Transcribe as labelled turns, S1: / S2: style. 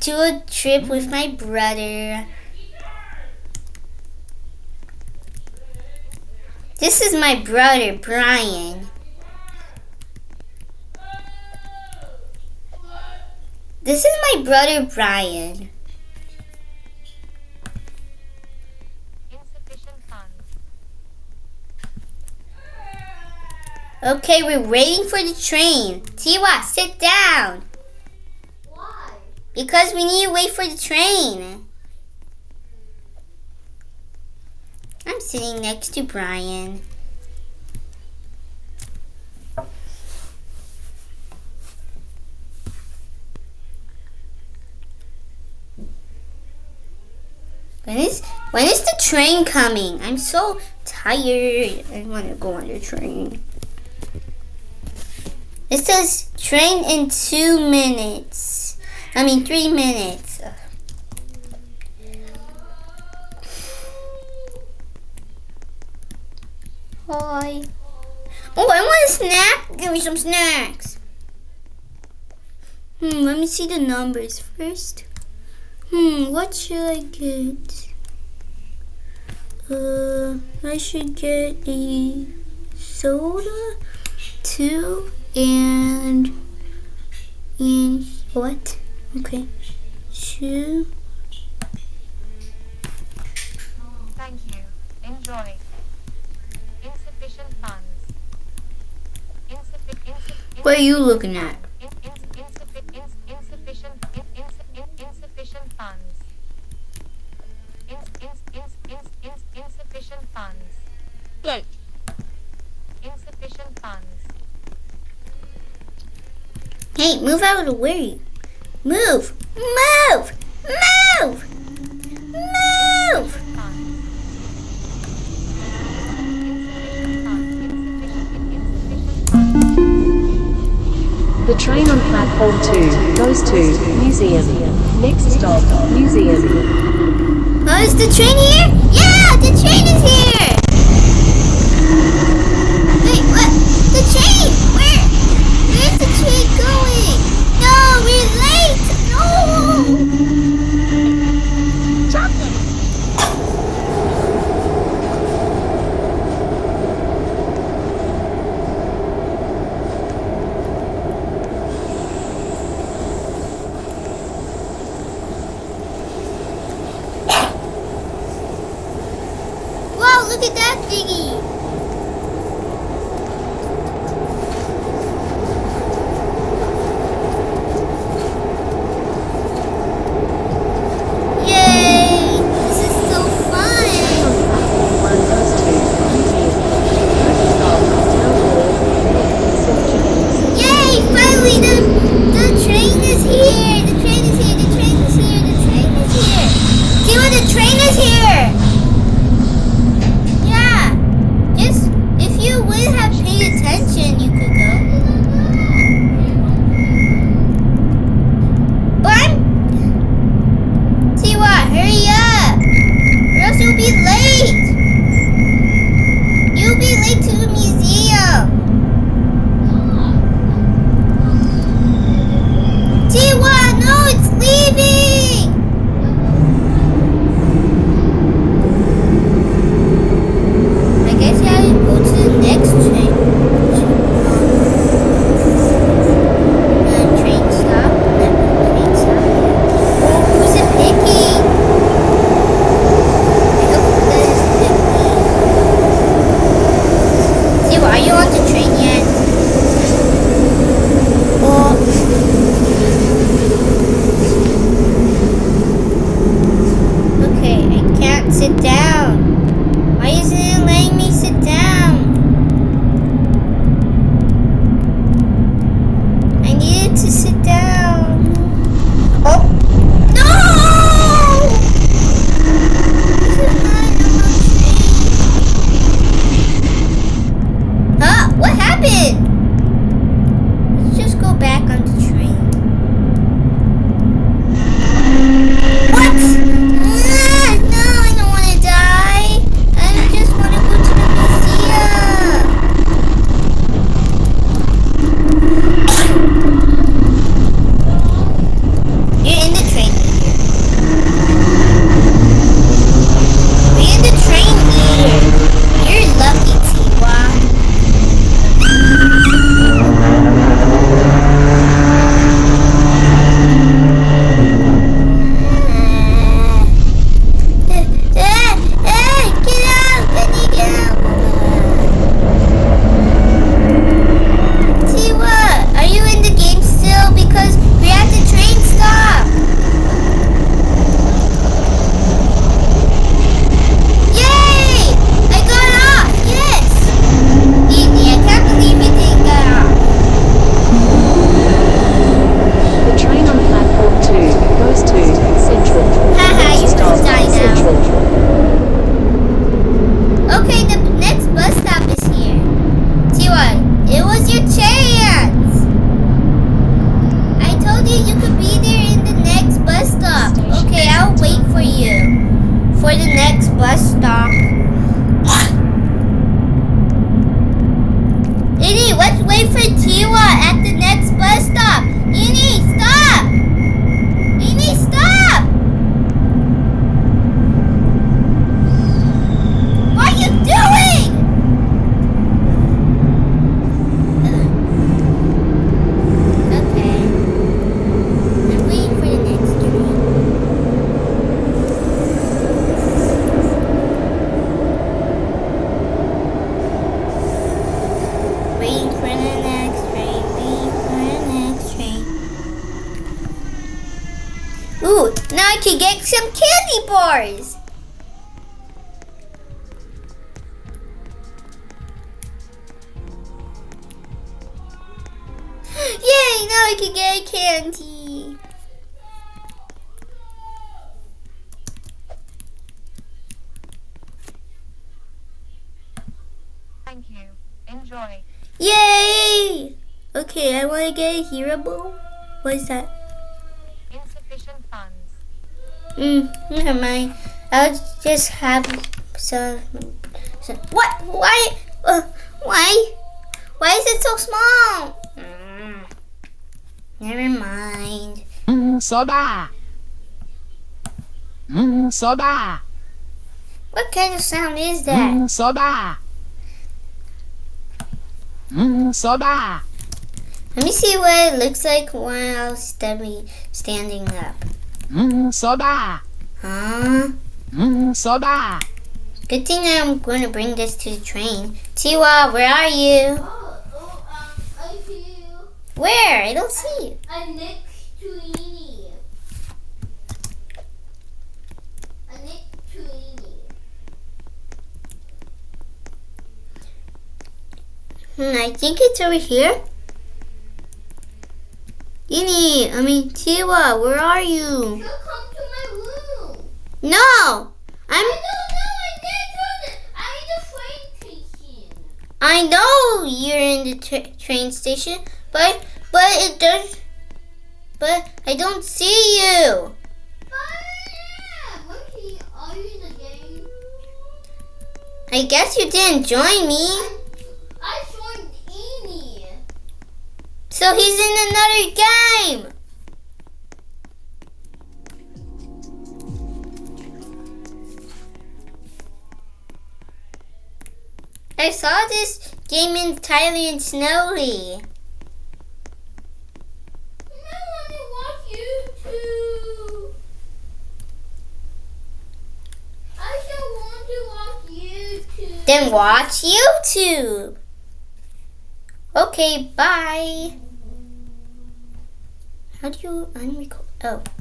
S1: to a trip with my brother. This is my brother, Brian. This is my brother, Brian.
S2: Insufficient funds.
S1: Okay, we're waiting for the train. Tiwa, sit down.
S3: Why?
S1: Because we need to wait for the train. I'm sitting next to Brian. When is the train coming? I'm so tired. I want to go on the train. It says train in 2 minutes. 3 minutes. Hi. Oh, I want a snack. Give me some snacks. Let me see the numbers first. What should I get? I should get a soda, 2, and what? Okay, 2.
S2: Thank you. Enjoy. Insufficient funds.
S1: What are you looking at?
S2: Insufficient funds. Insufficient funds.
S3: Good.
S2: Insufficient funds.
S1: Hey, move out of the way. Move! Move! Move! Move!
S4: The train on platform 2 goes to Museum. Next stop, Museum.
S1: Oh, is the train here? Yeah, the train is here! Wait, what? The train! Where's the train going? No, we're late! No!
S3: Chocolate.
S1: Wow, look at that thingy! Yay! This is so fun!
S4: Platform 1 goes to Museum. Next stop, Town Hall. St. James.
S1: Yay! Finally, the train is here! The train is here! The train is here! The train is here! See what the train is here! Yeah! Now I can get some candy bars. Yay, now I can get candy.
S2: Thank you. Enjoy.
S1: Yay! Okay, I want to get a hero bowl. What is that?
S2: Insufficient funds.
S1: Never mind. I'll just have some what? Why? Why is it so small? Never mind.
S3: Soda. Soda.
S1: What kind of sound is that?
S3: Soda. Soda.
S1: Let me see what it looks like while standing up.
S3: Soda.
S1: Huh?
S3: Soda.
S1: Good thing I'm going to bring this to the train. Tiwa, where are you?
S3: I see you.
S1: Where? I don't see you.
S3: I'm next to Eni. I'm next to Eni.
S1: I think it's over here. Tiwa, where are you?
S3: You'll come to my room.
S1: No!
S3: I'm in the train station.
S1: I know you're in the train station, but I don't see you.
S3: Monkey, are you in the game?
S1: I guess you didn't join me.
S3: I joined Eni.
S1: So he's in another game. I saw this game entirely in Snowy.
S3: I want to watch YouTube. I still want to watch YouTube.
S1: Then watch YouTube. Okay, bye. How do you unrecord? Oh.